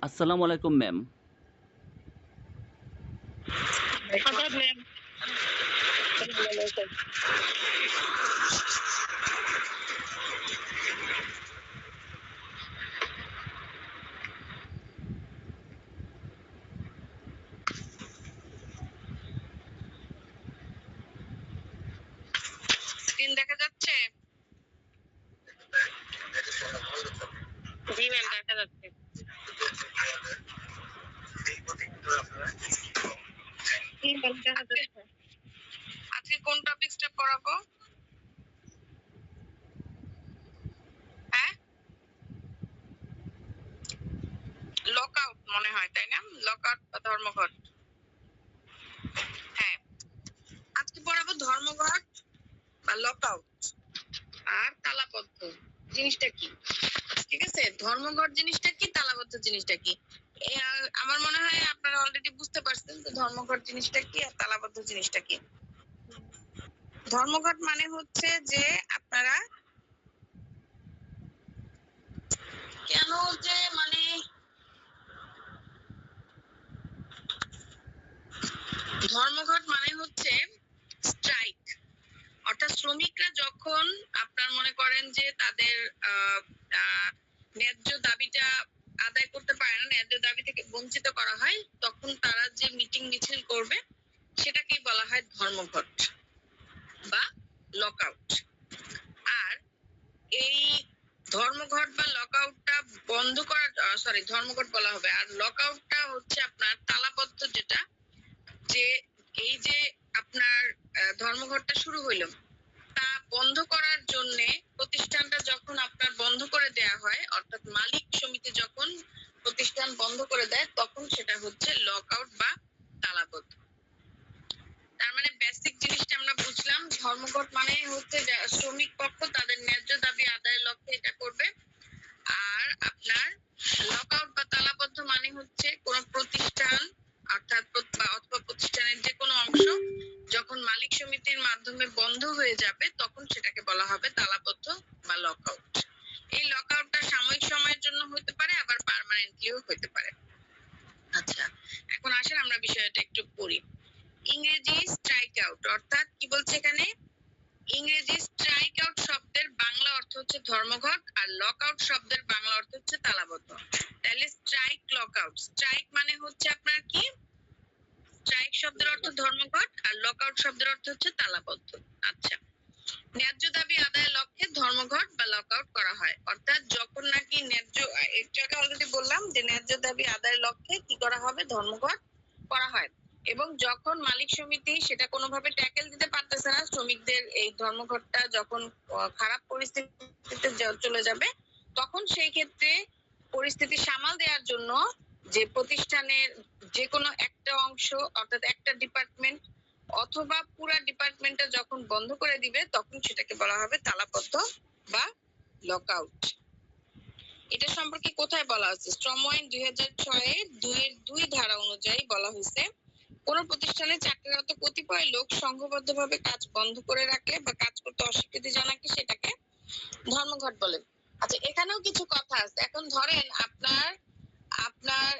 আসসালামু আলাইকুম ম্যাম। আদাব ম্যাম। স্ক্রিন দেখা যাচ্ছে? জি ম্যাম, দেখা যাচ্ছে। আজকে কোন টপিকসটা পড়াবো? হ্যাঁ, লকআউট মনে হয়, তাই না? লকআউট বা ধর্মঘট। হ্যাঁ, আজকে পড়াবো ধর্মঘট বা লকআউট আর তালাবদ্ধ জিনিসটা কি। ঠিক আছে, ধর্মঘট জিনিসটা কি, তালাবদ্ধ জিনিসটা কি। আমার মনে হয় আপনারা অলরেডি বুঝতে পারছেন যে ধর্মঘট জিনিসটা কি আর তালাবদ্ধ জিনিসটা কি। ধর্মঘট মানে হচ্ছে যে আপনারা কেন যে মানে ধর্মঘট মানে হচ্ছে স্ট্রাইক, অর্থাৎ শ্রমিকরা যখন আপনার মনে করেন যে তাদের ন্যায্য দাবিটা আদায় করতে পারে না, ন্যায্য দাবি থেকে বঞ্চিত করা হয়, তখন তারা যে মিটিং মিছিল করবে সেটাকেই বলা হয় ধর্মঘট বা লকআউট। আর এই ধর্মঘট বা লকআউটটা বন্ধ করার ধর্মঘট বলা হবে। আর লকআউটটা হচ্ছে আপনার তালাবদ্ধ, যেটা যে এই যে আপনার ধর্মঘটটা শুরু হইলো তা বন্ধ করার জন্য প্রতিষ্ঠানটা যখন আপনার বন্ধ করে দেয়া হয়, অর্থাৎ মালিক সমিতি যখন প্রতিষ্ঠান বন্ধ করে দেয়, তখন সেটা হচ্ছে লকআউট বা তালাবদ্ধ। তার মানে বেসিক জিনিসটা আমরা বুঝলাম, ধর্মঘট মানে হচ্ছে শ্রমিক পক্ষ তাদের ন্যায্য দাবি আদায়ের লক্ষ্যে এটা করবে। আর আপনার লকআউট বা তালাবদ্ধ মানে হচ্ছে কোন প্রতিষ্ঠান অর্থাৎ অথবা প্রতিষ্ঠানের যে কোনো অংশ যখন মালিক সমিতির মাধ্যমে বন্ধ হয়ে যাবে, তখন সেটাকে বলা হবে তালাবদ্ধ বা লকআউট। এই লকআউটটা সাময়িক সময়ের জন্য হতে পারে, আবার পার্মানেন্টলিও হতে পারে। আচ্ছা, এখন আসেন আমরা বিষয়টা একটু পড়ি। ইংরেজি স্ট্রাইক আউট অর্থাৎ কি বলছে এখানে, ইংরেজি স্ট্রাইক আউট শব্দের বাংলা অর্থ হচ্ছে ধর্মঘট, আর লকআউট শব্দের বাংলা অর্থ হচ্ছে তালাবদ্ধ। তাহলে স্ট্রাইক, লকআউট, স্ট্রাইক মানে হচ্ছে আপনার কি, স্ট্রাইক শব্দের অর্থ ধর্মঘট আর লকআউট শব্দের অর্থ হচ্ছে তালাবদ্ধ। আচ্ছা, ন্যায্য দাবি আদায়ের লক্ষ্যে ধর্মঘট বা লকআউট করা হয়, অর্থাৎ যখন নাকি ন্যায্য, একটু আগে অলরেডি বললাম যে ন্যায্য দাবি আদায়ের লক্ষ্যে কি করা হবে, ধর্মঘট করা হয়। এবং যখন মালিক সমিতি সেটা কোনোভাবে ট্যাকেল দিতে পারতেছে না, শ্রমিকদের এই ধর্মঘটটা যখন খারাপ পরিস্থিতিতে চলে যাবে, তখন সেই ক্ষেত্রে পরিস্থিতি সামাল দেওয়ার জন্য যে প্রতিষ্ঠানের যে কোনো একটা অংশ অর্থাৎ একটা ডিপার্টমেন্ট অথবা পুরা ডিপার্টমেন্টটা যখন বন্ধ করে দিবে, তখন সেটাকে বলা হবে তালাবদ্ধ বা লকআউট। এটা সম্পর্কে কোথায় বলা হচ্ছে, শ্রম আইন 2006-2 ধারা অনুযায়ী বলা হয়েছে, কোন প্রতিষ্ঠানে চাকরিরত কতিপয় লোক সংঘবদ্ধভাবে কাজ বন্ধ করে রাখলে বা কাজ করতে অস্বীকৃতি জানাকে সেটাকে ধর্মঘট বলে। আচ্ছা, এখানেও কিছু কথা আছে। এখন ধরেন আপনার আপনার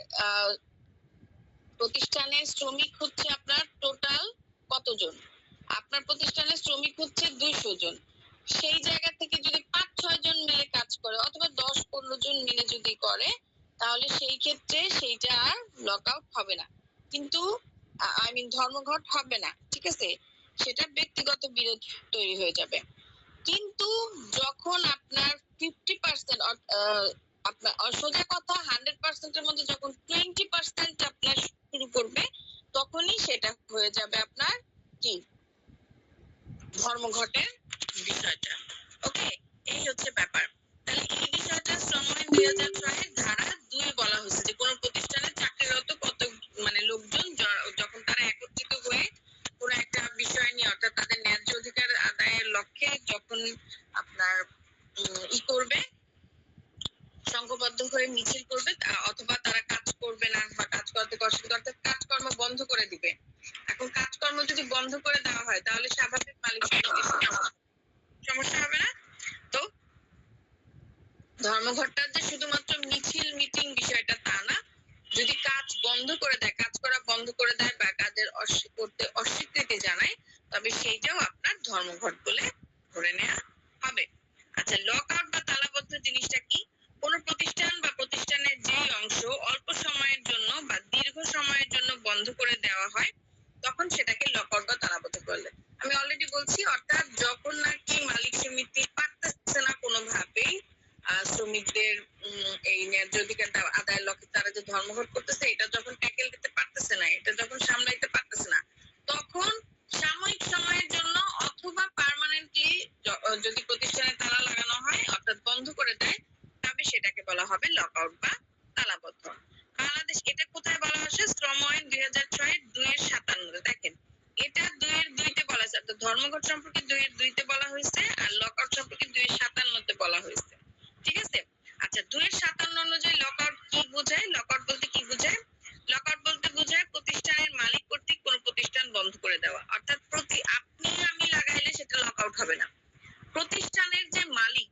প্রতিষ্ঠানের শ্রমিক হচ্ছে আপনার টোটাল কতজন, আপনার প্রতিষ্ঠানের শ্রমিক হচ্ছে 200 জন। সেই জায়গা থেকে যদি 5-6 জন মিলে কাজ করে অথবা 10-15 জন মিলে যদি করে, তাহলে সেই ক্ষেত্রে সেইটা আর লকআউট হবে না, কিন্তু ধর্মঘট হবে না। ঠিক আছে, সেটা ব্যক্তিগত বিরোধ তৈরি হয়ে যাবে। কিন্তু যখন আপনার 50% আপনার সোজা কথা 100% এর মধ্যে যখন 20% আপনার শুরু করবে, তখনই সেটা হয়ে যাবে আপনার কি, ধর্মঘটের বিষয়টা। ওকে, এই হচ্ছে ব্যাপার। তাহলে এই বিষয়টা শ্রম আইন 2006 ধারা 2 বলা হয়েছে যে কোন প্রতিষ্ঠানে চাকরিরত কত লোকজন যখন তারা একত্রিত হয়ে কোন একটা বিষয় নিয়ে অর্থাৎ তাদের ন্যায্য অধিকার আদায়ের লক্ষ্যে যখন আপনার করবে, সংঘবদ্ধ হয়ে মিছিল করবে, অথবা তারা কাজ করবে না বা কাজ করতে অসুবিধা, অর্থাৎ কাজকর্ম বন্ধ করে দিবে। এখন কাজকর্ম যদি বন্ধ করে দেওয়া হয়, তাহলে স্বাভাবিক মালিক সমস্যা হবে না। তো ধর্মঘটটা যে শুধুমাত্র মিছিল মিটিং বিষয়টা তা না, বন্ধ করে দেয়, কাজ করা বন্ধ করে দেয় বা কাজের করতে অস্বীকৃতি জানায়, তবে সেইটাও আপনার ধর্মঘট বলে ধরে নেওয়া হবে। আচ্ছা, লক আউট বা তালাবদ্ধ জিনিসটা কি? কোন প্রতিষ্ঠান বা প্রতিষ্ঠানের যে অংশ অল্প সময়ের জন্য বা দীর্ঘ সময়ের জন্য বন্ধ করে দেওয়া হয়, তখন সেটাকে লক আউট বা তালাবদ্ধ করলে। আমি অলরেডি বলছি, অর্থাৎ যখন নাকি মালিক সমিতি পারতেছে না কোনোভাবেই শ্রমিকদের এই ন্যায্য অধিকারটা আদায়ের লক্ষ্যে তারা যে ধর্মঘট করতেছে, এটা যখন ট্যাকেল দিতে পারতেছে না, এটা যখন সামলাইতে পারতেছে না, তখন সাময়িক সময়ের জন্য অথবা পার্মানেন্টলি যদি প্রতিষ্ঠানে তালা লাগানো হয় অর্থাৎ বন্ধ করে দেয়, তবে সেটাকে বলা হবে লক আউট বা তালাবদ্ধ। বাংলাদেশ এটা কোথায় বলা হয়েছে? শ্রম আইন 2006 2-57। দেখেন, এটা 2-2-তে বলা হয়েছে, অর্থাৎ ধর্মঘট সম্পর্কে 2-2-তে বলা হয়েছে, আর লক আউট সম্পর্কে 2-57-তে বলা হয়েছে। ঠিক আছে? আচ্ছা, 2-57 অনুযায়ী লক আউট কি বোঝায়? লক আউট বলতে কি বোঝায়? লক আউট বলতে বোঝায় প্রতিষ্ঠানের মালিক কর্তৃক কোনো প্রতিষ্ঠান বন্ধ করে দেওয়া। অর্থাৎ আপনি আমি লাগাইলে সেটা লক আউট হবে না। প্রতিষ্ঠানের যে মালিক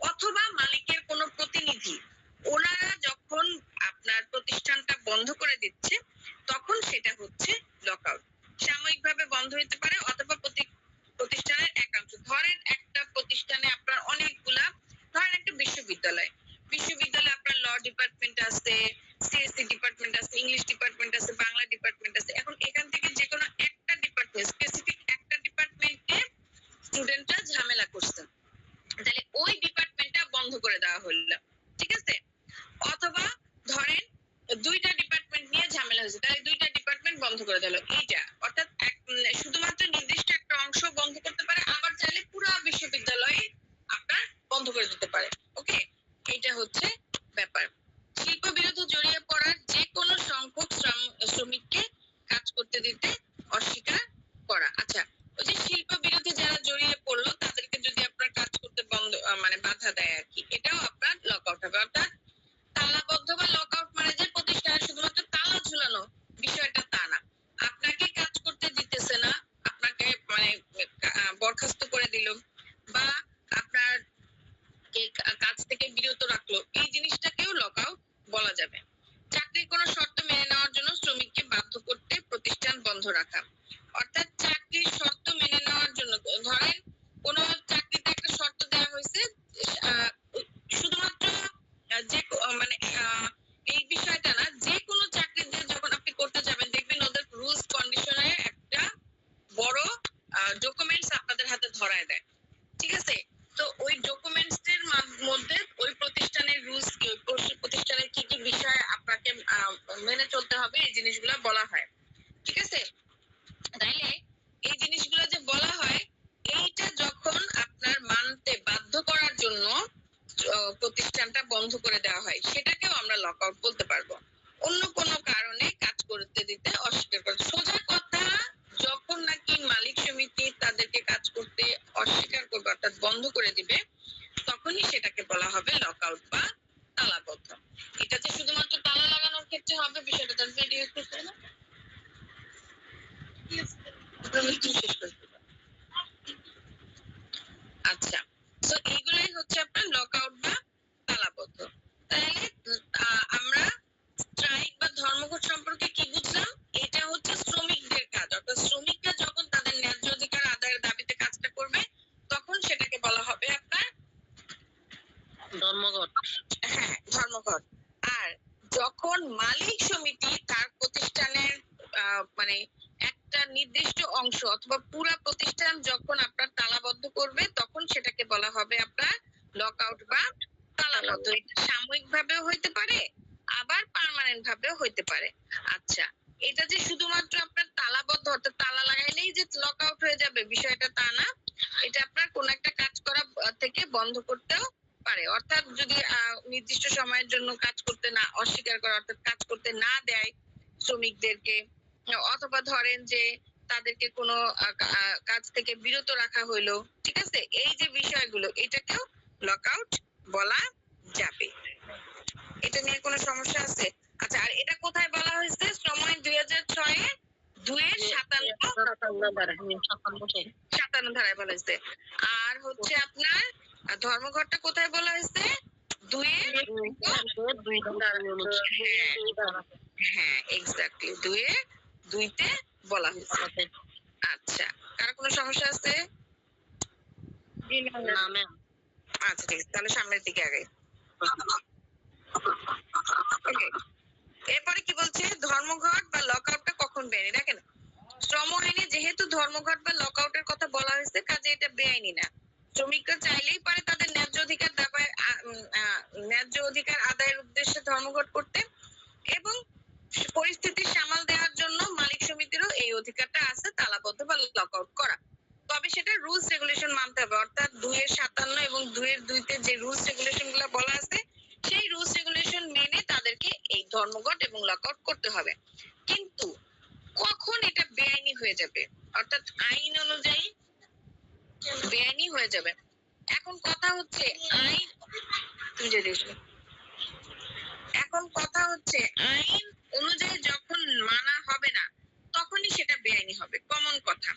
অথবা মালিকের কোনো প্রতিনিধি, ওনারা যখন আপনার প্রতিষ্ঠানটা বন্ধ করে দিচ্ছে, তখন সেটা হচ্ছে লক আউট। সাময়িকভাবে বন্ধ হতে পারে অথবা প্রতিষ্ঠানের একাংশ। ধরেন একটা প্রতিষ্ঠানে আপনার অনেকগুলা, ধরেন একটা বিশ্ববিদ্যালয় আপনার ল ডিপার্টমেন্ট আছে, সিএসসি ডিপার্টমেন্ট আছে, ইংলিশ ডিপার্টমেন্ট আছে, বাংলা ডিপার্টমেন্ট আছে। এখন এখান থেকে যে কোনো একটা ডিপার্টমেন্ট, স্পেসিফিক একটা ডিপার্টমেন্টে স্টুডেন্টরা ঝামেলা করছে, তাহলে ওই ডিপার্টমেন্টটা বন্ধ করে দেওয়া হলো। ঠিক আছে? অথবা ধরেন দুইটা ডিপার্টমেন্ট নিয়ে ঝামেলা হয়েছে, তাহলে দুইটা ডিপার্টমেন্ট বন্ধ করে দিল। এইটা অর্থাৎ শুধুমাত্র নির্দিষ্ট একটা অংশ বন্ধ করতে পারে, আবার চাইলে পুরো বিশ্ববিদ্যালয় আপনার বন্ধ করে দিতে পারে। ওকে, এইটা হচ্ছে ব্যাপার। শিল্প বিরোধে জড়িয়ে পড়ার যে কোনো সংখ্যক শ্রমিককে কাজ করতে দিতে অস্বীকার করা। আচ্ছা, ওই যে শিল্প বিরোধে যারা জড়িয়ে পড়লো তাদেরকে যদি আপনার কাজ করতে বন্ধ মানে বাধা দেয় আর কি, এটাও আপনার লক আউট হবে। অর্থাৎ তালাবদ্ধ বা লক আউট মানে যে প্রতিষ্ঠানে শুধুমাত্র তালা ঝুলানো, বিষয়টা তা না। আপনাকে কাজ করতে দিতেছে না, আপনাকে মানে বরখাস্ত করে দিল বা আপনার কাজ থেকে বিরত রাখলো, এই জিনিসটাকেও লক আউট বলা যাবে। চাকরির কোনো শর্ত মেনে নেওয়ার জন্য শ্রমিককে বাধ্য করতে প্রতিষ্ঠান বন্ধ রাখা। অর্থাৎ চাকরির শর্ত মেনে নেওয়ার জন্য, ধরেন কোন চাকরিতে একটা শর্ত দেওয়া হয়েছে, শুধুমাত্র যে মানে এই বিষয়টা না, যে কোনো চাকরিতে যখন আপনি করতে যাবেন দেখবেন ওদের রুলস কন্ডিশনে একটা বড় ডকুমেন্টস আপনাদের হাতে ধরায় দেয়। ঠিক আছে? তো ওই ডকুমেন্টস এর মধ্যে ওই প্রতিষ্ঠানের রুলস কি, ওই প্রতিষ্ঠানের কি কি বিষয় আপনাকে মেনে চলতে হবে, এই জিনিসগুলো বলা হয়। ঠিক আছে? তাইলে এই জিনিসগুলো যে বলা হয়, এইটা যখন আপনার মানতে বাধ্য করার জন্য প্রতিষ্ঠানটা বন্ধ করে দেওয়া হয়, সেটাকেও আমরা লক আউট বলতে পারবো। অন্য কোনো কারণে কাজ করতে দিতে অস্বীকার করে। সোজা কথা, যখন নাকি মালিক সমিতি তাদেরকে কাজ করতে অস্বীকার করবে অর্থাৎ বন্ধ করে দিবে, তখনই সেটাকে বলা হবে লক আউট বা তালাবদ্ধ। এটা যে শুধুমাত্র তালা লাগানোর ক্ষেত্রে হবে, বিষয়টা তার ভিডিও করতে না। আচ্ছা, তো এইগুলাই হচ্ছে আপনার লক আউট বা তালাবদ্ধ। তাহলে আমরা স্ট্রাইক বা ধর্মঘট সম্পর্কে কি বুঝলাম? এটা হচ্ছে শ্রমিকদের কাজ, অর্থাৎ শ্রমিকরা যখন তাদের ন্যায্য অধিকার আদায়ের দাবিতে কাজটা করবে, তখন সেটাকে বলা হবে আপনার ধর্মঘট। হ্যাঁ, ধর্মঘট। আর যখন মালিক সমিতি তার প্রতিষ্ঠানের মানে একটা নির্দিষ্ট অংশ অথবা পুরো প্রতিষ্ঠান যখন আপনার তালাবদ্ধ করবে, তখন সেটাকে বলা হবে আপনার লক আউট বা তালাবদ্ধ। এটা সাময়িক ভাবেও হইতে পারে, আবার পার্মানেন্ট ভাবেও হইতে পারে। আচ্ছা, এটা যে শুধুমাত্র আপনার তালাবদ্ধ অর্থাৎ তালা লাগাইলেই যে লক আউট হয়ে যাবে, বিষয়টা তা না। এটা আপনার কোন একটা কাজ করা থেকে বন্ধ করতেও পারে। অর্থাৎ যদি নির্দিষ্ট সময়ের জন্য কাজ করতে না অস্বীকার করে, অর্থাৎ কাজ করতে না দেয় শ্রমিকদেরকে, অথবা ধরেন যে তাদেরকে কোনো কাজ থেকে বিরত রাখা হইলো। ঠিক আছে? এই যে বিষয়গুলো, এটাকেও লক আউট বলা যাবে। এটা নিয়ে কোনো সমস্যা আছে? আচ্ছা, আর এটা কোথায় বলা হয়েছে? শ্রম আইন 2006 2-57 ধারায় বলা হয়েছে। আর হচ্ছে আপনার ধর্মঘটটা কোথায় বলা হয়েছে? 2-2 হ্যাঁ এক্স্যাক্টলি, দুইতে বলা হয়েছে। আচ্ছা, কারো কোনো সমস্যা আছে? না ম্যাম। আচ্ছা ঠিক আছে, তাহলে সামনের দিকে আগাই। ওকে, এরপরে কি বলছে, ধর্মঘট বা লকআউটটা কখন বেআইনি? দেখেন, শ্রম আইনে যেহেতু ধর্মঘট বা লকআউটের কথা বলা হয়েছে, কাজে এটা বেআইনি না। শ্রমিকরা চাইলেই পারে তাদের ন্যায্য অধিকার দাবায় ন্যায্য অধিকার আদায়ের উদ্দেশ্যে ধর্মঘট করতে, এবং পরিস্থিতি সামাল দেওয়ার জন্য মালিক সমিতিরও এই অধিকারটা আছে তালাবদ্ধ বা লকআউট করা। তবে সেটা রুলস রেগুলেশন মানতে হবে, অর্থাৎ 2-57 এবং 2-2-তে যে রুলস রেগুলেশন গুলো বলা আছে সেই রুলস রেগুলেশন মেনে তাদেরকে এই ধর্মঘট এবং লকআউট করতে হবে। কিন্তু কখন এটা বেআইনি হয়ে যাবে, অর্থাৎ আইন অনুযায়ী বেআইনি হয়ে যাবে? এখন কথা হচ্ছে আইন, এখন কথা হচ্ছে আইন অনুযায়ী যখন মানা হবে না তখনই সেটা বেআইনি হবে, কমন কথা।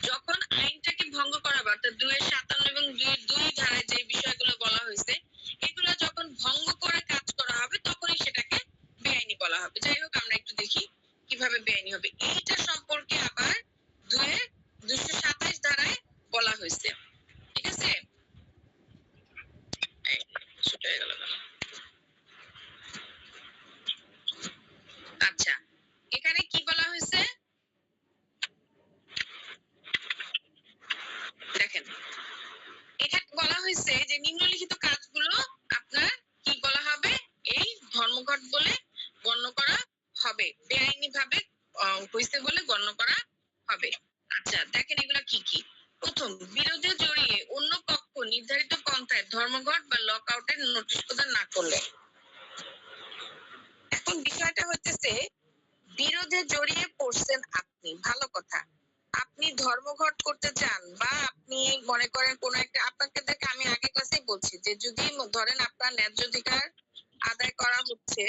যখন আইনটাকে ভঙ্গ করা হবে, অর্থাৎ 2-57 এবং 2-2 ধারায় যে বিষয়গুলো বলা হয়েছে এগুলো যখন ভঙ্গ করে কাজ করা হবে তখনই সেটাকে বেআইনি বলা হবে। যাই হোক, আমরা একটু দেখি কিভাবে বেআইনি হবে। এইটা সম্পর্কে আবার 227 ধারায় বলা হয়েছে, ঠিক আছে? ছোট হয়ে গেল। আচ্ছা, এখানে কি বলা হয়েছে দেখেন, এখানে বলা হয়েছে যে নিম্নলিখিত কাজগুলো আপনার কি বলা হবে, এই ধর্মঘট বলে গণ্য করা হবে, বেআইনি ভাবে হয়েছে বলে গণ্য করা হবে। আচ্ছা দেখেন এগুলো কি কি। প্রথম, বিরোধে জড়িয়ে অন্য পক্ষ নির্ধারিত পন্থায় ধর্মঘট বা লকআউটের নোটিশ প্রদান না করলে। এখন বিষয়টা হচ্ছে বিরোধে জড়িয়ে পড়ছেন আপনি, ভালো কথা। আপনি ধর্মঘট করতে চান বা আপনি মনে করেন কোন একটা, আপনাকে দেখে আমি আগে ক্লাসেই বলছি যে যদি ধরেন আপনার ন্যায্য অধিকার আদায় করা হচ্ছে,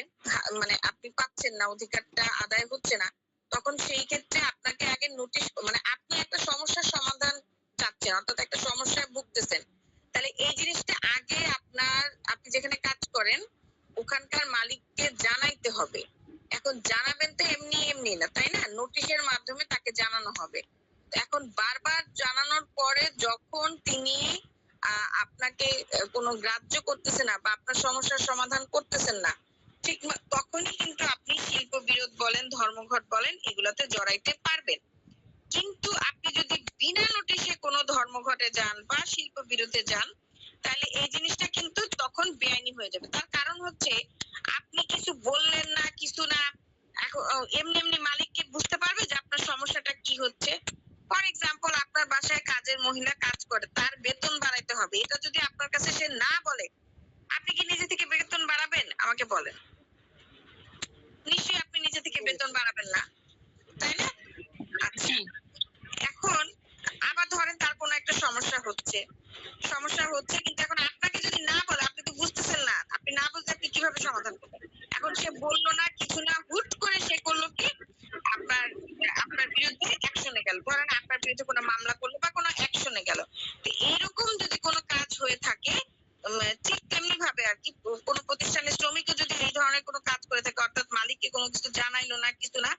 মানে আপনি পাচ্ছেন না, অধিকারটা আদায় হচ্ছে না, তখন সেই ক্ষেত্রে আপনাকে আগে নোটিশ, মানে আপনি একটা সমস্যার সমাধান চাচ্ছেন, অর্থাৎ একটা সমস্যায় ভুগতেছেন, তাহলে এই জিনিসটা আগে আপনি যেখানে কাজ করেন ওখানকার মালিককে জানাইতে হবে। এখন জানাবেন তো এমনি এমনি না, তাই না? নোটিশের মাধ্যমে তাকে জানানো হবে। এখন বারবার জানানোর পরে যখন তিনি আপনাকে কোনো গ্রাহ্য করতেছে না বা আপনার সমস্যার সমাধান করতেছেন না, ঠিক তখনই কিন্তু আপনি শিল্প বিরোধ বলেন, ধর্মঘট বলেন, এগুলোতে জড়াইতে পারবেন। কিন্তু আপনি যদি বিনা নোটিশে কোনো ধর্মঘটে যান বা শিল্প বিরোধে যান, তাহলে এই জিনিসটা কিন্তু তখন বেআইনি হয়ে যাবে। তার কারণ হচ্ছে আপনি কিছু বললেন না, কিছু না, এখন এমনি এমনি মালিক কি বুঝতে পারবে যে আপনার সমস্যাটা কি হচ্ছে? ফর এক্সাম্পল, আপনার বাসায় কাজের মহিলা কাজ করে, তার বেতন বাড়াইতে হবে, এটা যদি আপনার কাছে সে না বলে, আপনি কি নিজে থেকে বেতন বাড়াবেন? আমাকে বলেন। নিশ্চয়ই আপনি নিজে থেকে বেতন বাড়াবেন না, তাই না? আচ্ছা, এখন আবার ধরেন তার কোনো একটা সমস্যা হচ্ছে কিন্তু এখন আপনাকে যদি না বলে, আপনি তো বুঝতেছেন না, আপনি না বুঝলে আপনি কিভাবে সমাধান করবেন? এখন সে বললো না, কিছু না, হুট করে সে করলো কি, আপনার আপনার বিরুদ্ধে অ্যাকশনে গেল, ধরেন আপনার বিরুদ্ধে কোনো মামলা করলো বা কোনো অ্যাকশনে গেল। তো এইরকম যদি কোনো কাজ হয়ে থাকে, ঠিক তেমনি ভাবে আর কি, কোনো প্রতিষ্ঠানের শ্রমিকও যদি এই ধরনের কোনো কাজ করে থাকে, অর্থাৎ মালিককে কোনো কিছু জানাইলো না, কিছু না,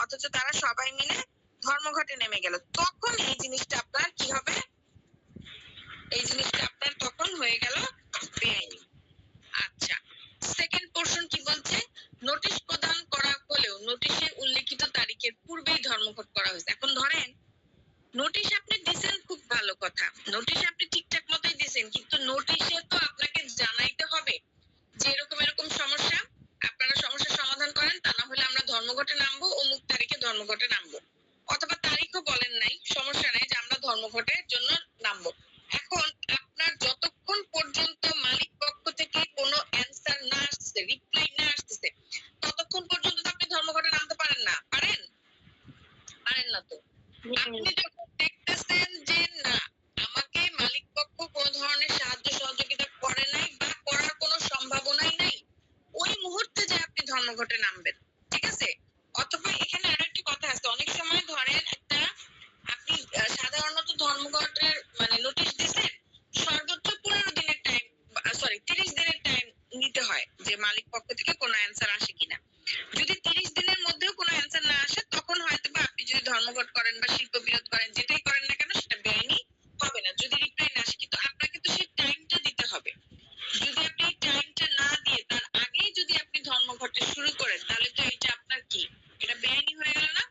অথচ তারা সবাই মিলে ধর্মঘটে নেমে গেল, তখন এই জিনিসটা আপনার কি হবে? এই জিনিসটা আপনার তখন হয়ে গেল বেআইনি। আচ্ছা, সেকেন্ড পোরশন কি বলছে, নোটিশ প্রদান করা হলেও নোটিশে উল্লেখিত তারিখের পূর্বেই ধর্মঘট করা হয়েছে। এখন ধরেন নোটিশ আপনি দিয়েছেন, খুব ভালো কথা, নোটিশ আপনি ঠিকঠাক মতোই দিয়েছেন, কিন্তু নোটিশে তো আপনাকে জানাইতে হবে যে এরকম এরকম সমস্যা, আপনারা সমস্যার সমাধান করেন, তা না হলে আমরা ধর্মঘটে নামবো, অমুক তারিখে ধর্মঘটে নামবো, অথবা তারিখও বলেন নাই, সমস্যা নাই, যে আমরা ধর্মঘটের জন্য নামবো। এখন আপনার যতক্ষণ পর্যন্ত মালিক পক্ষ থেকে কোনো অ্যান্সার না আসছে, রিপ্লাই না আসতেছে, ততক্ষণ পর্যন্ত তো আপনি ধর্মঘটে নামতে পারেন না, পারেন? পারেন না তো। আপনি যখন দেখতেছেন যে না, আমাকে মালিক পক্ষ কোনো ধরনের সাহায্য সহযোগিতা করে নাই বা করার কোনো সম্ভাবনাই নাই, ওই মুহূর্তে যে আপনি ধর্মঘটে নামবেন, ঠিক আছে? অথবা এখানে আরো একটি কথা আছে, অনেক সময় ধরেন একটা, আপনি সাধারণত ধর্মঘটের মানে নোটিশ দিচ্ছেন, সর্বোচ্চ 15 দিনের টাইম, সরি 30 দিনের টাইম নিতে হয় যে মালিক পক্ষ থেকে কোনো অ্যান্সার আসে কিনা। যদি 30 করেন বা শিল্প বিরোধ করেন, যেটাই করেন না কেন সেটা বেআইনি হবে না যদি রিপ্লাই না আসে। কিন্তু আপনাকে তো সেই টাইমটা দিতে হবে। যদি আপনি টাইমটা না দিয়ে তার আগেই যদি আপনি ধর্মঘটে শুরু করেন, তাহলে তো এটা আপনার কি, এটা বেআইনি হয়ে গেল না?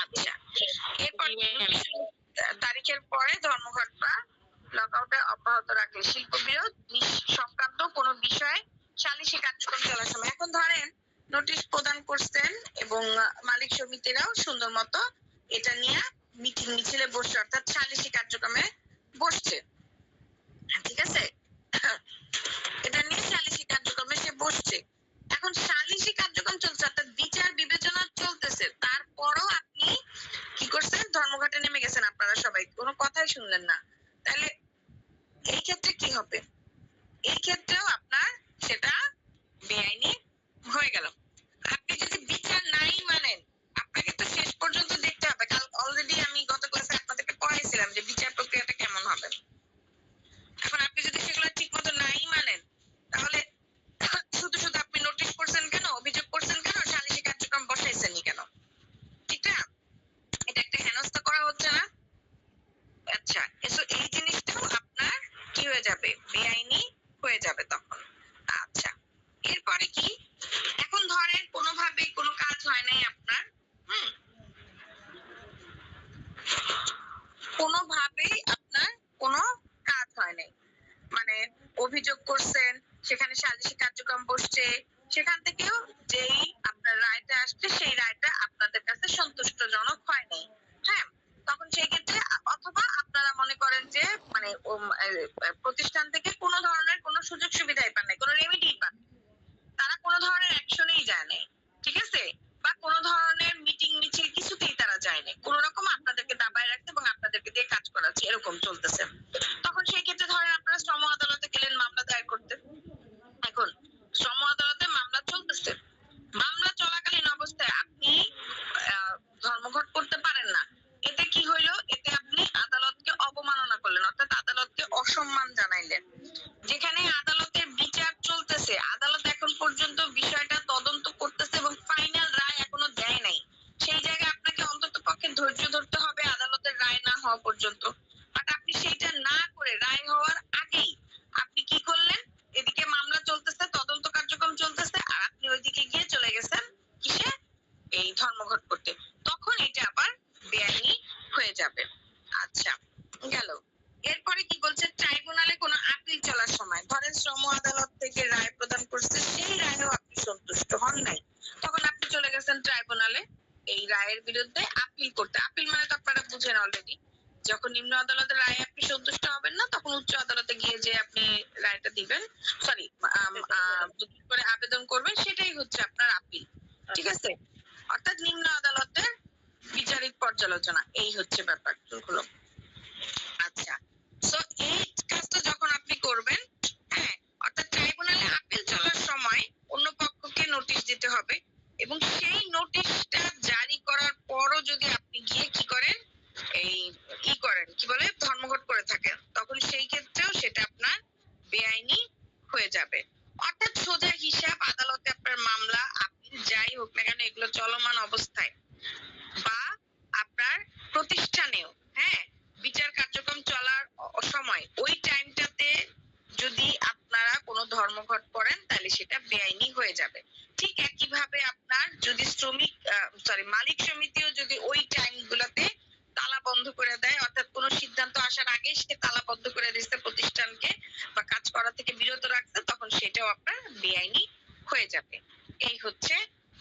আচ্ছা, এরপর তারিখের পরে ধর্মঘট বা লকআউটে অব্যাহত রাখলে শিল্প বিরোধ সংক্রান্ত কোনো বিষয়ে সালিসি কার্যক্রম চলার সময়, এখন ধরেন নোটিশ প্রদান করছেন এবং মালিক সমিতিরাও সুন্দর মতো এটা নিয়ে মিটিং মিছিলে বসছে, অর্থাৎ সালিসি কার্যক্রমে বসছে, ঠিক আছে? এটা নিয়ে সালিসি কার্যক্রমে সে বসছে। এখন সালিসি কার্যক্রম চলছে, অর্থাৎ বিচার বিবেচনা চলতেছে, তারপরও আপনি কি করছেন, ধর্মঘটে নেমে গেছেন। আপনারা সবাই কোনো কথাই শুনলেন না, তাহলে এই ক্ষেত্রে কি হবে? এই ক্ষেত্রেও আপনার সেটা বেআইনি হয়ে গেল। আপনি যদি বিচার নাই মানেন, আপনাকে তো শেষ পর্যন্ত দেখতে হবে। কাল অলরেডি আমি গত ক্লাসে আপনাদেরকে পড়াইছিলাম যে বিচার প্রক্রিয়াটা কেমন হবে। এখন আপনি যদি সেগুলো ঠিক মতো নাই মানেন, তাহলে শুধু শুধু আপনি নোটিশ করছেন কেন, অভিযোগ করছেন কেন, সালিসি কার্যক্রম বসাইছেনই কেন? ঠিক না? এটা একটা হেনস্থা করা হচ্ছে না? আচ্ছা, এই জিনিসটাও আপনার কি হয়ে যাবে, বেআইনি হয়ে যাবে তখন। আচ্ছা, এরপরে কি, এখন ধরেন কোনোভাবে কোনো কাজ হয় নাই আপনার, কোনোভাবেই আপনার কোনো কাজ হয় নাই, মানে অভিযোগ করছেন, সেখানে সালিসি কার্যক্রম বসছে, সেখান থেকেও যেই আপনার রায়টা আসছে সেই রায়টা আপনাদের কাছে সন্তুষ্টজনক হয় নাই, হ্যাঁ, তখন সেই ক্ষেত্রে অথবা আপনারা মনে করেন যে মানে প্রতিষ্ঠান থেকে কোনো ধরনের কোনো সুযোগ সুবিধাই পান নাই, কোনো রেমিডি পান, তারা কোনো ধরনের অ্যাকশনেই যায় নাই, ঠিক আছে, বা কোনো ধরনের মিটিং মিছিল কিছুতেই তারা যায় নাই, কোনো রকম আপনাদেরকে দাবায় রাখছে এবং আপনাদেরকে দিয়ে কাজ করাচ্ছে, এরকম চলতেছে। তখন সেই ক্ষেত্রে ধরেন আপনারা শ্রম আদালতে গেলেন মামলা দায়ের করতে। এখন শ্রম আদালতে মামলা চলতেছে, মামলা চলাকালীন অবস্থায় আপনি ধর্মঘট করতে পারেন না। এতে কি হইলো, এতে আপনি আদালতকে অবমাননা করলেন, অর্থাৎ আদালতকে অসম্মান জানাইলেন। যেখানে আদালতের বিচার চলতেছে, আদালত এখন পর্যন্ত বিষয়টা তদন্ত করতেছে এবং ফাইনাল রায় এখনো দেয় নাই, সেই জায়গায় আপনাকে অন্তত পক্ষে ধৈর্য ধরতে হবে আদালতের রায় না হওয়া পর্যন্ত। বাট আপনি সেইটা না করে রায় হওয়ার আগেই আপনি কি করলেন, এদিকে মামলা চলতেছে, তদন্ত কার্যক্রম চলতেছে, আর আপনি ওইদিকে গিয়ে চলে গেছেন কিসে, এই ধর্মঘট করতে, তখন এটা আবার বেআইনি হয়ে যাবে। আচ্ছা, গেল। এরপরে কি বলছে, ট্রাইব্যুনালে কোনো আপিল চলার সময়, ধরেন শ্রম আদালত থেকে রায় প্রদান করছে, সেই রায়েও আপনি সন্তুষ্ট হন নাই, তখন আপনি চলে গেছেন ট্রাইব্যুনালে এই রায়ের বিরুদ্ধে আপিল করতে। আপিল মানে তো আপনারা বুঝেন অলরেডি, যখন নিম্ন আদালতের রায়ে আপনি সন্তুষ্ট হবেন না, তখন উচ্চ আদালতে গিয়ে যে আপনি রায়টা দিবেন, সরি করে আবেদন করবেন, সেটাই হচ্ছে আপনার আপিল, ঠিক আছে, অর্থাৎ নিম্ন আদালতের বিচারিক পর্যালোচনা, এই হচ্ছে ব্যাপারগুলো। আচ্ছা, সো এই কাজটা যখন আপনি করবেন, হ্যাঁ, অর্থাৎ ট্রাইব্যুনালে আপিল চলার সময় অন্য পক্ষকে নোটিশ দিতে হবে, এবং সেই নোটিশটা জারি করার পরও যদি আপনি গিয়ে কি করেন, এই কি করেন, কি বলে, ধর্মঘট করে থাকেন, তখন সেই ক্ষেত্রেও সেটা আপনার বেআইনি হয়ে যাবে। অর্থাৎ সোজা হিসাব, আদালতে আপনার মামলা আপিল যাই হোক না কেন, এগুলো চলমান অবস্থায় বা আপনার প্রতিষ্ঠানেও, হ্যাঁ, বিচার কার্যক্রম চলার সময় ওই টাইমটাতে যদি আপনারা কোনো ধর্মঘট করেন, তাহলে সেটা বেআইনি হয়ে যাবে। ঠিক একইভাবে আপনার যদি মালিক সমিতিও যদি ওই টাইম গুলাতে তালা বন্ধ করে দেয়, অর্থাৎ কোনো সিদ্ধান্ত আসার আগে সে তালা বন্ধ করে দিচ্ছে প্রতিষ্ঠানকে বা কাজ করা থেকে বিরত রাখছে, তখন সেটাও আপনার বেআইনি হয়ে যাবে। এই হচ্ছে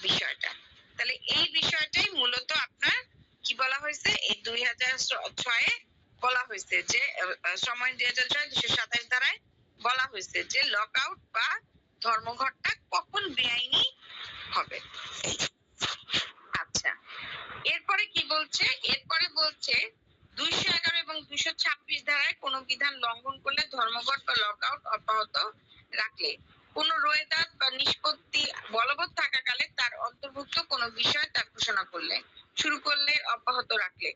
বিষয়টা। তাহলে এই বিষয়টাই মূলত আপনার কি বলা হয়েছে, এই 2006 বলা হয়েছে যে সময় 2006-227 ধারায় বলা হয়েছে যে লকআউট বা ধর্মঘটটা কখন বেআইনি হবে। আচ্ছা, এরপরে কি বলছে, এরপরে বলছে 211 এবং 226 ধারায় কোনো বিধান লঙ্ঘন করলে ধর্মঘট বা লকআউট অব্যাহত রাখলে, কোন রোয়েদাদ বা নিষ্পত্তি বলবৎ থাকাকালে তার অন্তর্ভুক্ত কোনো বিষয় তা ঘোষণা করলে, শুরু করলে, অব্যাহত রাখলে,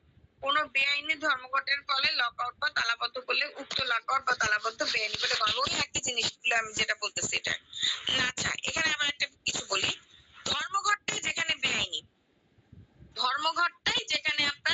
কোন বেআইনি ধর্মঘটের ফলে লকআউট বা তালাবদ্ধ করলে উক্ত লকআউট বা তালাবদ্ধ বেআইনি বলে গণ্য। ওই একই জিনিসগুলো আমি যেটা বলতেছি এটা। আচ্ছা, এখানে আমরা একটা কিছু বলি, ধর্মঘটটাই যেখানে বেআইনি, ধর্মঘটটাই যেখানে আপনার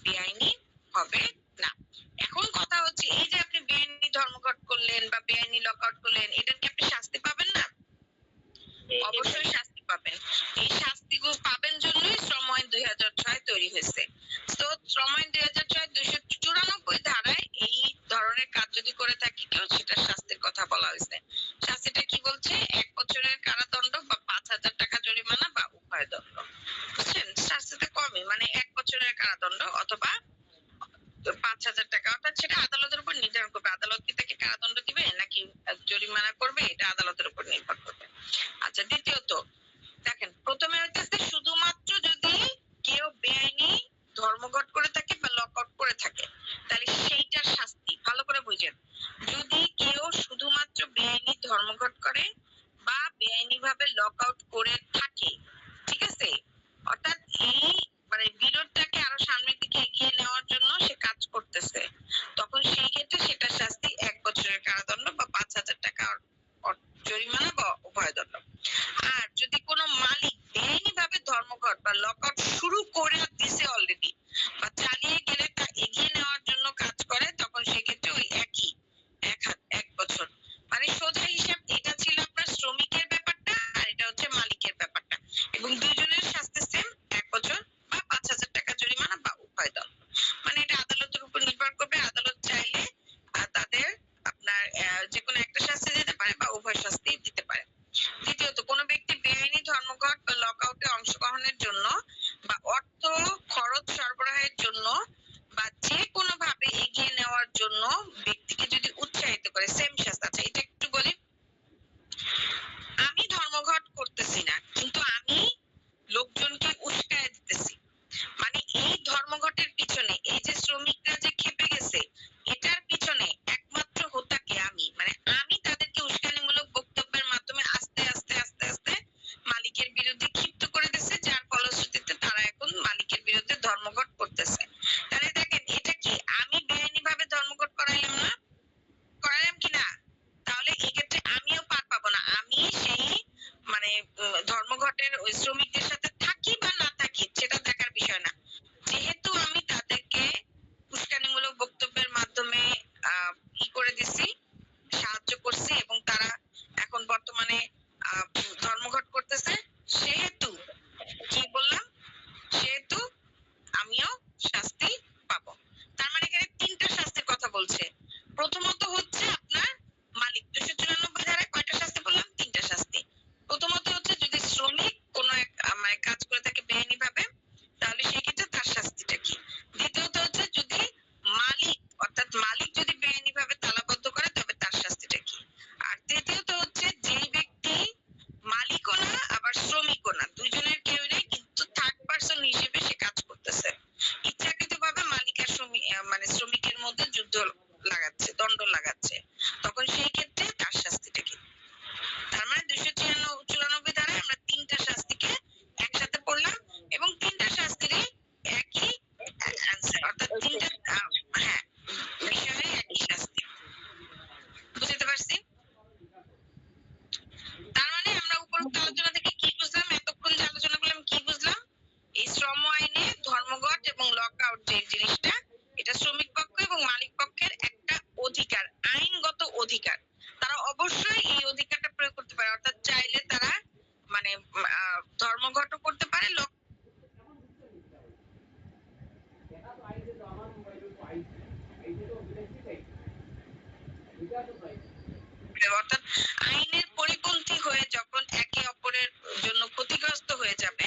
বেআইনি হবে না। এখন কথা হচ্ছে এই যে আপনি বেআইনি ধর্মঘট করলেন বা বেআইনি লকআউট করলেন, এটার কি আপনি শাস্তি পাবেন না? অবশ্যই শাস্তি পাবেন। এই শাস্তিগুলো পাবেন জন্যই শ্রম আইন 2006 তৈরি হয়েছে। তো শ্রম আইন 2006 294 ধারায় এই ধরনের কাজ যদি করে থাকে কেউ, সেটা শাস্তির কথা বলা হয়েছে। শাস্তিটা কি বলছে? 1 বছরের কারাদণ্ড বা 5,000 টাকা জরিমানা বা উভয় দণ্ড। বুঝছেন? শাস্তিটা কমই, মানে 1 বছরের কারাদণ্ড অথবা 5,000 টাকা, অর্থাৎ সেটা আদালতের উপর নির্ধারণ করবে। আদালত কি তাকে কারাদণ্ড দিবে নাকি জরিমানা করবে, এটা আদালতের উপর নির্ভর করবে। আচ্ছা, দ্বিতীয়ত দেখেন, প্রথমে হচ্ছে শুধুমাত্র যদি কেউ বেআইনি ধর্মঘট করে থাকে বা লকআউট করে থাকে, তাহলে সেইটার শাস্তি ভালো করে বুঝেন। যদি কেউ শুধুমাত্র বেআইনি ধর্মঘট করে বা বেআইনি ভাবে লকআউট করে থাকে, ঠিক আছে, অর্থাৎ এই মানে বিরোধটাকে আরো সামনের দিকে এগিয়ে নেওয়ার জন্য সে কাজ করতেছে, তখন সেই ক্ষেত্রে সেটার শাস্তি 1 বছরের কারাদণ্ড বা 5,000 টাকা জরিমানা বা উভয় দণ্ড। আর যদি কোনো মালিক বেআইনি ভাবে ধর্মঘট বা লকআউট শুরু করে দিছে অলরেডি বা চালিয়ে গেলে তা এগিয়ে নেওয়ার জন্য কাজ করে, তখন সেক্ষেত্রে ওই একই 1 বছর। মানে সোজা হিসাব, এটা ছিল আপনার শ্রমিকের ব্যাপারটা আর এটা হচ্ছে মালিকের ব্যাপারটা, এবং দুজনের শাস্তি সেম, 1 বছর বা 5,000 টাকা জরিমানা বা উভয় দণ্ড। মানে এটা আদালতের উপর নির্ভর করবে। আদালত চাইলে তাদের আপনার যে কোনো একটা শাস্তি দিতে পারে বা উভয় শাস্তি দিতে পারে। দ্বিতীয়ত, কোনো ব্যক্তি বেআইনি ধর্মঘট বা লকআউটে অংশগ্রহণের জন্য বা অর্থ খরচ সরবরাহের জন্য বা যে কোনো ভাবে এগিয়ে নেওয়ার জন্য ব্যক্তিকে যদি উৎসাহিত করে, সেম শাস্তি। আচ্ছা, এটা একটু বলি। আমি ধর্মঘট করতেছি না, কিন্তু আমি লোকজনকে উস্কায় দিতেছি। মানে এই ধর্মঘটের পিছনে এই যে শ্রমিকরা যে খেপে গেছে, এটার পিছনে একমাত্র হোতাকে আমি, মানে আমি তাদেরকে উস্কানিমূলক বক্তব্যের মাধ্যমে আস্তে আস্তে আস্তে আস্তে মালিকের বিরুদ্ধে ক্ষিপ্ত করে দিচ্ছে, যার ফলশ্রুতিতে তারা এখন মালিকের বিরুদ্ধে ধর্মঘট করতেছে। তাহলে দেখেন, এটা কি আমি বেআইনি ভাবে ধর্মঘট করাইলাম না? করাইলাম কিনা? তাহলে এক্ষেত্রে আমিও পার পাবো না। আমি সেই মানে ধর্মঘটের ওই শ্রমিকদের সাথে থাকি বা না থাকি সেটা দেখার বিষয় না। যেহেতু আমি তাদেরকে উস্কানিমূলক বক্তব্যের মাধ্যমে ই করে দিছি, সাহায্য করছি, এবং তারা এখন বর্তমানে ধর্মঘট করতেছে, সেহেতু কি বললাম, সেহেতু আমিও শাস্তি পাবো। তার মানে এখানে 3টা শাস্তির কথা বলছে। প্রথমত হচ্ছে আপনার মালিক 294 ধারায় কয়টা শাস্তি বললাম? 3টা শাস্তি। প্রথমত হচ্ছে যদি শ্রমিক কোনো এক মানে কাজ করে থাকে বেআইনি ভাবে, তাহলে সেক্ষেত্রে তার শাস্তিটা কি। দ্বিতীয়ত হচ্ছে যদি মালিক, অর্থাৎ মালিক যদি বেআইনি ভাবে তালাবদ্ধ করে, তবে তার শাস্তিটা কি। আর তৃতীয়ত হচ্ছে যে ব্যক্তি মালিকও না আবার শ্রমিকও না, দুজনের কেউ নেই, কিন্তু থার্ড পার্সন হিসেবে সে কাজ করতেছে, ইচ্ছাকৃত ভাবে মালিক আর শ্রমিক মানে শ্রমিকের মধ্যে যুদ্ধ লাগাচ্ছে, দ্বন্দ্ব লাগাচ্ছে, তখন সেই ক্ষেত্রে তার শাস্তিটা কি। তার মানে 294 ধারায় আমরা 3টা শাস্তিকে একসাথে পড়লাম, এবং 3টা শাস্তিরই একই অ্যান্সার, অর্থাৎ 3টা হ্যাঁ বিষয়ে একই শাস্তি। বুঝতে পারছি? তার মানে আমরা উপরোক্ত আলোচনা থেকে কি বুঝলাম? এতক্ষণ যে আলোচনা করলাম কি বুঝলাম? এই শ্রম আইনে ধর্মঘট এবং লকআউট যে জিনিসটা, এটা শ্রমিক পক্ষ এবং মালিক পক্ষের একটা অধিকার, আইনগত অধিকার। তারা অবশ্যই এই অধিকারটা প্রয়োগ করতে পারে, অর্থাৎ চাইলে তারা মানে ধর্মঘটও করতে পারে, অর্থাৎ আইনের পরিপন্থী হয়ে যখন একে অপরের জন্য ক্ষতিগ্রস্ত হয়ে যাবে,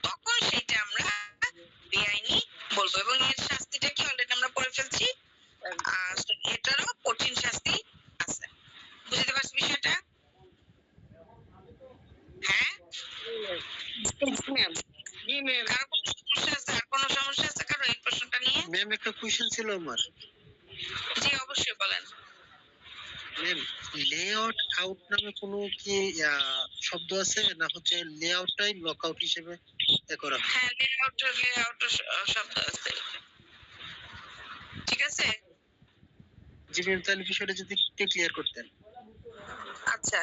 তখন সেটা আমরা বেআইনি বলবো, এবং এর শাস্তিটা কি অলরেডি আমরা পড়ে ফেলছি। এটারও কঠিন শাস্তি আছে। বুঝতে পারছি বিষয়টা? হ্যাঁ, কারো কোনো সমস্যা আছে? আর কোনো সমস্যা আছে কারো এই প্রশ্নটা নিয়ে? ম্যাম, একটা কোশ্চেন ছিল আমার। জি, অবশ্যই বলেন। ম্যাম, লেআউট আউট নামে কোনো কি শব্দ আছে, না হচ্ছে লেআউটটাই লকআউট হিসেবে করা হয়? হ্যাঁ, লেআউট শব্দ আছে, ঠিক আছে। জি ম্যাম, তাহলে বিষয়টা যদি একটু ক্লিয়ার করতেন। আচ্ছা,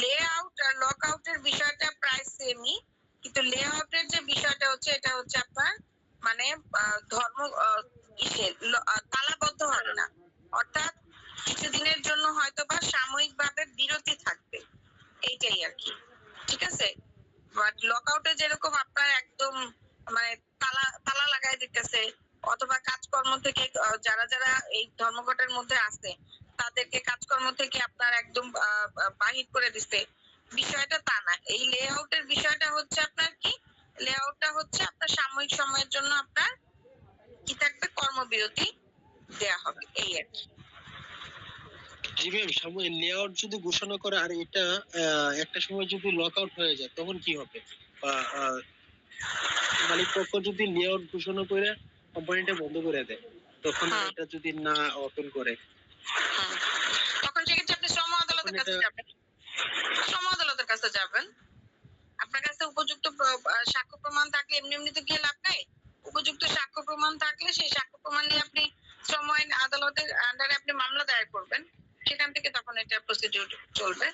লেআউট আর লকআউটের বিষয়টা প্রায় সেমই, কিন্তু লেআউটের যে বিষয়টা হচ্ছে, এটা হচ্ছে আপনার মানে ধর্ম তালাবদ্ধ হবে না, অর্থাৎ কিছুদিনের জন্য হয়তো বা সাময়িকভাবে বিরতি থাকবে, এইটাই আর কি। ঠিক আছে, বাট লকআউটে যেরকম আপনার একদম মানে তালা তালা লাগাই দিতেছে, অথবা কাজকর্ম থেকে যারা যারা এই ধর্মঘটের মধ্যে আছে তাদেরকে কাজকর্ম থেকে আপনার একদম বাহির করে দিচ্ছে, বিষয়টা তা না। এই লেআউটের বিষয়টা হচ্ছে আপনার কি, লেআউটটা হচ্ছে আপনার সাময়িক সময়ের জন্য আপনার কি থাকবে, কর্মবিরতি দেয়া হবে, এই আর কি। জি ম্যাম, সময় লেআউট যদি ঘোষণা করে আর এটা একটা সময় যদি লকআউট হয়ে যায় তখন কি হবে? বা মালিক পক্ষ যদি লেআউট ঘোষণা করে কোম্পানিটা বন্ধ করে দেয়, তখন হ্যাঁ। এটা যদি না ওপেন করে, তখন সেক্ষেত্রে আপনি শ্রম আদালতের তখন কাছে এটা যাবেন, শ্রম আদালতের কাছে যাবেন। আপনার কাছে উপযুক্ত সাক্ষ্য প্রমাণ থাকলে এমনি এমনি তো গিয়ে লাভ নাই। উপযুক্ত সাক্ষ্য প্রমাণ থাকলে সেই সাক্ষ্য প্রমাণ নিয়ে আপনি শ্রম আইন আদালতের আন্ডারে আপনি মামলা দায়ের করবেন, সেখান থেকে তখন এটা প্রসিডিউর চলবে।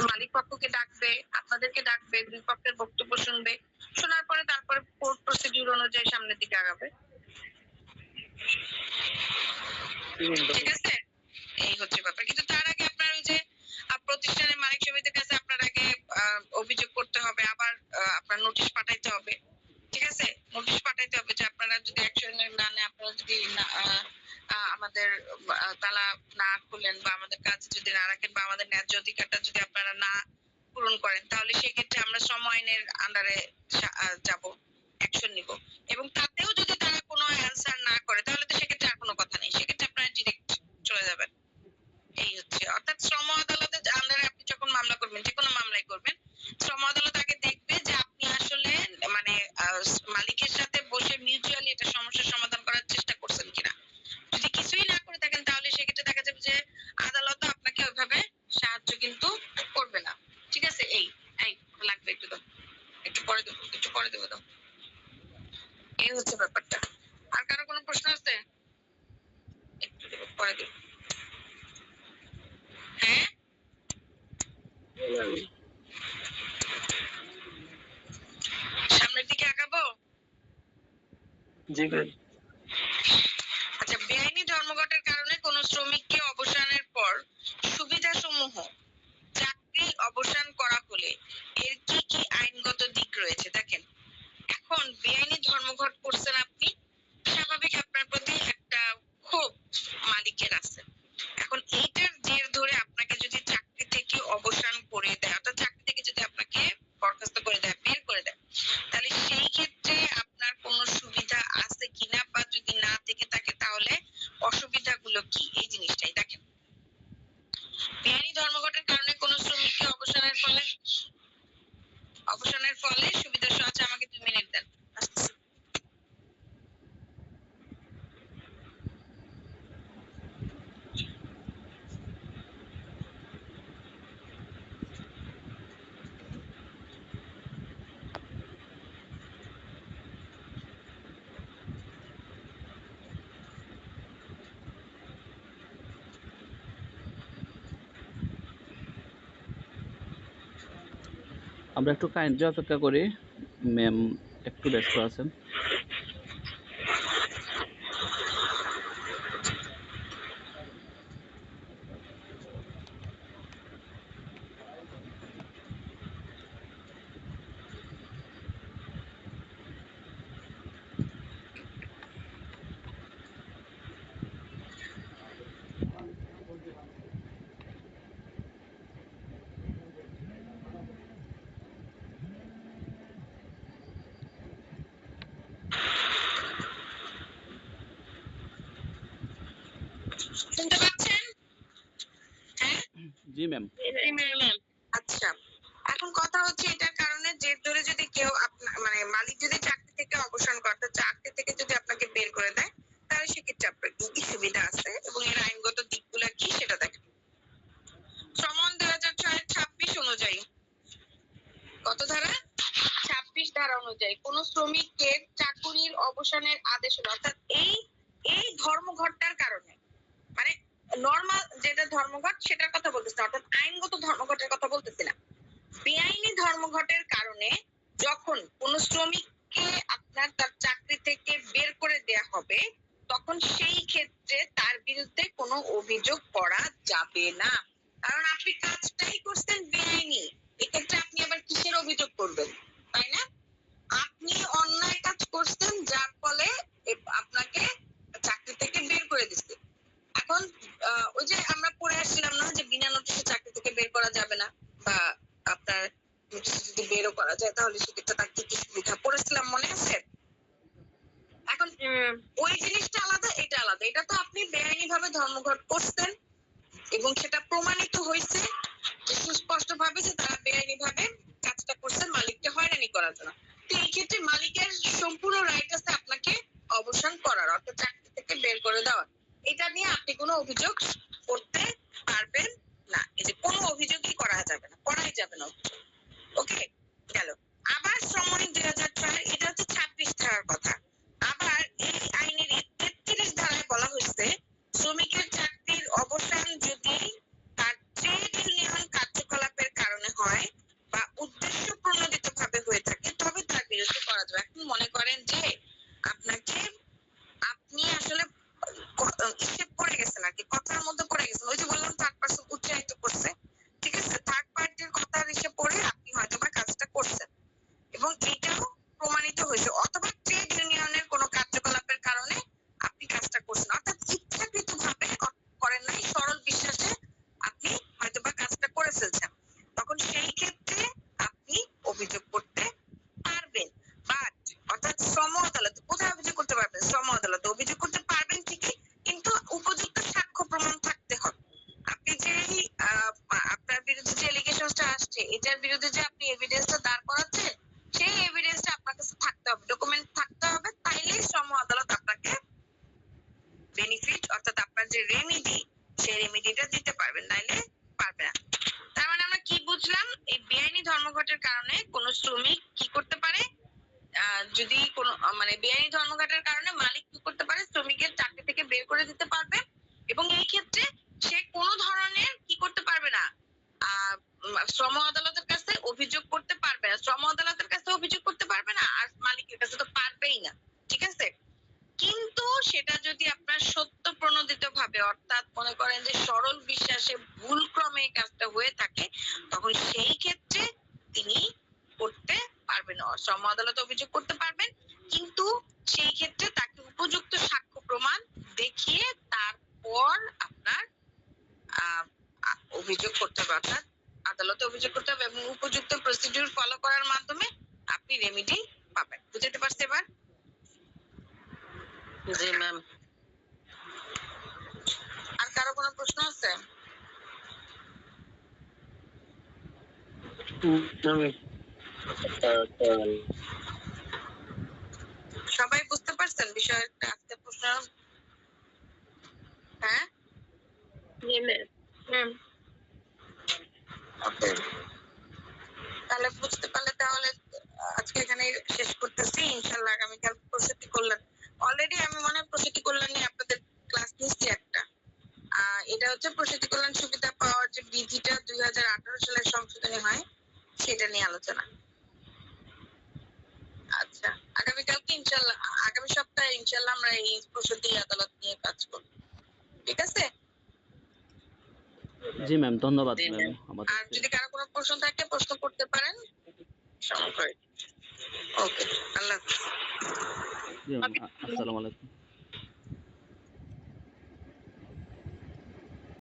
মালিক পক্ষকে ডাকবে, আপনাদেরকে ডাকবে, দুই পক্ষের বক্তব্য শুনবে, শোনার পরে তারপরে কোর্ট প্রসিডিউর অনুযায়ী সামনের দিকে আগাবে। ঠিক আছে, এই হচ্ছে ব্যাপার। কিন্তু তার আগে আপনার ওই যে প্রতিষ্ঠানের মালিক সমিতির কাছে আপনার আগে অভিযোগ করতে হবে, আবার আপনার নোটিশ পাঠাইতে হবে। ঠিক আছে, নোটিশ পাঠাইতে হবে যে আপনারা যদি অ্যাকশন না নেন, আপনারা যদি আমাদের তালা না খুলেন বা আমাদের কাজ যদি না রাখেন বা আমাদের ন্যায্য অধিকারটা যদি আপনারা না পূরণ করেন, তাহলে সেক্ষেত্রে আমরা শ্রম আইনের আন্ডারে যাব, অ্যাকশন নিব। এবং তাতেও যদি তারা কোনো অ্যানসার না করে, তাহলে তো সেক্ষেত্রে আর কোনো কথা নেই, সেক্ষেত্রে আপনারা ডিরেক্ট চলে যাবেন। এই হচ্ছে, অর্থাৎ শ্রম আদালতের আন্ডারে আপনি যখন মামলা করবেন, যে কোনো মামলাই করবেন, শ্রম আদালত আগে দেখবে যে আপনি আসলে মানে মালিকের সাথে বসে মিউচুয়ালি এটা সমস্যার সমাধান করার চেষ্টা করছেন কিনা। যদি কিছুই না করে থাকেন, তাহলে সেক্ষেত্রে দেখা যাবে যে আদালত আপনাকে ওইভাবে সাহায্য কিন্তু করবে না। ঠিক আছে, এই এই লাগবে একটু দাও, একটু পরে দেবো, একটু পরে দেবো দাও। এই হচ্ছে ব্যাপারটা। আর কারো কোনো প্রশ্ন আছে? একটু দেবো, পরে দেবো। হ্যাঁ, সামনের দিকে আগাবো। জি ম্যাম। আচ্ছা, বেআইনি ধর্মঘটের কারণে কোন শ্রমিককে অবসানের পর সুবিধাসমূহ চাকরি অবসান করা হলে এর কি কি আইনগত দিক রয়েছে দেখেন। এখন বেআইনি ধর্মঘট করছেন আপনি, স্বাভাবিক আপনার প্রতি একটা ক্ষোভ মালিকের আছে। এখন এইটার জের ধরে আপনাকে যদি চাকরি থেকে অবসান করে দেয়, অর্থাৎ চাকরি থেকে যদি আপনাকে বরখাস্ত করে দেয়, বের করে দেয়, তাহলে সেই ক্ষেত্রে আপনার কোনো সুবিধা আছে কিনা, বা যদি না থেকে থাকে তাহলে অসুবিধাগুলো কি, এই জিনিসটাই দেখেন। বেআইনি ধর্মঘটের কারণে কোনো শ্রমিককে অবসানের ফলে সুবিধা সহ আছে। আমাকে 2 মিনিট দেন। আমরা একটু কাইন্ডলি অপেক্ষা করি, ম্যাম একটু ব্যস্ত আছেন। শুনতে পাচ্ছেন? হ্যাঁ, জি ম্যাম। আচ্ছা, এখন কথা হচ্ছে এটার কারণে জের ধরে যদি কেউ মানে মালিক যদি চাকরি থেকে অবসান করে, চাকরি থেকে যদি আপনাকে বের করে দেয়, তাহলে সেক্ষেত্রে আপনার কি কি সুবিধা আছে এবং এর আইনগত দিকগুলো কি সেটা দেখেন। শ্রম আইন 2006-26 অনুযায়ী, কত ধারা? 26 ধারা অনুযায়ী কোন শ্রমিককে চাকুরির অবসানের আদেশ হলো, অর্থাৎ এই ধর্মঘটটার কারণে, মানে নরমাল যেটা ধর্মঘট সেটার কথা বলতেছি না, অর্থাৎ আইনগত ধর্মঘটের কথা বলতেছি না। বেআইনি ধর্মঘটের কারণে যখন কোন শ্রমিক মালিককে আপনার তার চাকরি থেকে বের করে দেয়া হবে, তখন সেই ক্ষেত্রে তার বিরুদ্ধে কোনো অভিযোগ করা যাবে না, কারণ আপনি কাজটাই করছেন বেআইনি। এক্ষেত্রে আপনি আবার কিসের অভিযোগ করবেন, তাই না? আপনি অন্যায় কাজ করছেন, যার ফলে আপনাকে চাকরি থেকে বের করে দিচ্ছে। এখন ওই যে আমরা পড়ে আসছিলাম না যে বিনা নোটিশে চাকরি থেকে বের করা যাবে না, বা আপনার নোটিশে যদি বেরও করা যায় তাহলে সেক্ষেত্রে তার কি কি সুবিধা পড়েছিলাম, মনে আছে? এখন ওই জিনিসটা আলাদা, এটা আলাদা। এটা তো আপনি বেআইনি ভাবে ধর্মঘট করছেন এবং সেটা প্রমাণিত হয়েছে যে সুস্পষ্ট ভাবে যে তারা বেআইনি ভাবে কাজটা করছেন মালিককে হয়রানি করার জন্য। তো এই ক্ষেত্রে মালিকের সম্পূর্ণ রাইট আছে আপনাকে অবসান করার, অর্থাৎ চাকরি থেকে বের করে দেওয়ার। এটা নিয়ে আপনি কোনো অভিযোগ করতে পারবেন না। এই যে কোনো অভিযোগই করা যাবে না, করাই যাবে না। ওকে, গেল। আবার শ্রম আইন 2006, এটা হচ্ছে 26 ধারার কথা। আবার এই আইনের 33 ধারায় বলা হয়েছে, শ্রমিকের চাকরির অবসান যদি তার ট্রেড ইউনিয়ন কার্যকলাপের কারণে হয় বা উদ্দেশ্য প্রণোদিত ভাবে হয়ে থাকে, তবে তার বিরুদ্ধে করা যাবে। এখন মনে করেন যে আপনি আসলে হিসেব পড়ে গেছেন আর কি, কথার মধ্যে পড়ে গেছেন। ওই যে বললাম থার্ড পারসন উচ্চারিত করছে, ঠিক আছে? থার্ড পার্টির কথার হিসেব পড়ে আপনি হয়তো বা কাজটা করছেন এবং এটাও প্রমাণিত হয়েছে, অথবা ট্রেড ইউনিয়নের কোনো কার্যকলাপের কারণে আপনি কাজটা করছেন, অর্থাৎ ইচ্ছাকৃত ভাবে করেন নাই, সরল বিশ্বাসে আপনি হয়তো বা কাজটা করে ফেলছেন। তখন সেই ক্ষেত্রে আপনি অভিযোগ করতে পারবেন। বাট অর্থাৎ শ্রম আদালত কোথায় অভিযোগ করতে পারবেন? শ্রম আদালতে অভিযোগ করতে পারবেন ঠিকই, কিন্তু উপযুক্ত সাক্ষ্য প্রমাণ থাকতে হবে। আপনি যে আপনার বিরুদ্ধে যে এলিগেশনটা আসছে, এটার বিরুদ্ধে যে আপনি এভিডেন্সটা দাঁড় করাচ্ছেন, সেই এভিডেন্সটা আপনার কাছে থাকতে হবে, ডকুমেন্ট থাকতে হবে, তাইলেই শ্রম আদালত আপনাকে বেনিফিট অর্থাৎ আপনার যে রেমিডি, সেই রেমিডিটা দিতে পারবেন, নাইলে পারবে না। তার মানে আমরা কি বুঝলাম? এই বেআইনি ধর্মঘটের কারণে কোন শ্রমিক কি করতে পারে, যদি কোন মানে বেআইনি ধর্মঘটের কারণে মালিক কি করতে পারে, শ্রমিকের চাকরি থেকে বের করে দিতে পারবে, এবং এই ক্ষেত্রে সে কোন ধরনের কি করতে পারবে না, শ্রম আদালতের কাছে অভিযোগ করতে পারবে না, শ্রম আদালতের কাছে অভিযোগ করতে পারবে না, আর মালিকের কাছে তো পারবেই না, ঠিক আছে? কিন্তু সেটা যদি আপনার সত্য প্রণোদিত ভাবে, অর্থাৎ মনে করেন যে সরল বিশ্বাসে ভুল ক্রমে এই কাজটা হয়ে থাকে, তখন সেই ক্ষেত্রে তিনি করতে পারবেন, শ্রম আদালতে অভিযোগ করতে পারবেন, কিন্তু সেই ক্ষেত্রে তাকে উপযুক্ত সাক্ষ্য প্রমাণ দেখিয়ে তারপর আপনার অভিযোগ করতে হবে, অর্থাৎ আদালতে অভিযোগ করতে হবে, এবং উপযুক্ত প্রসিডিউর ফলো করার মাধ্যমে আপনি রেমিডি পাবেন। বুঝতে পারছেন এবার? জি ম্যাম। আর কারো কোনো প্রশ্ন আছে? সবাই বুঝতে পারছেন বিষয়টা? আজকে প্রশ্ন, হ্যাঁ? ওকে, তাহলে বুঝতে পারলে তাহলে আজকে এখানে শেষ করতেছি। ইনশাল্লাহ আগামীকাল প্রসূতি কল্যাণ, অলরেডি আমি মনে হয় প্রসূতি কল্যাণ নিয়ে আপনাদের ক্লাস নিচ্ছি একটা। এটা হচ্ছে প্রসূতি কল্যাণ সুবিধা পাওয়ার যে বিধিটা 2018 সালে সংশোধনী হয়, সেটা নিয়ে আলোচনা। আচ্ছা, আগামীকালকে ইনশাল্লাহ, আগামী সপ্তাহে ইনশাল্লাহ আমরা এই প্রসূতি আদালত নিয়ে কাজ করব, ঠিক আছে? জি ম্যাম, ধন্যবাদ ম্যাম আর আমাদেরকে। যদি কারো কোনো প্রশ্ন থাকে প্রশ্ন করতে পারেন, সময় করে। ওকে, আল্লাহ হাফেজ। জি ম্যাম, আসসালামু আলাইকুম।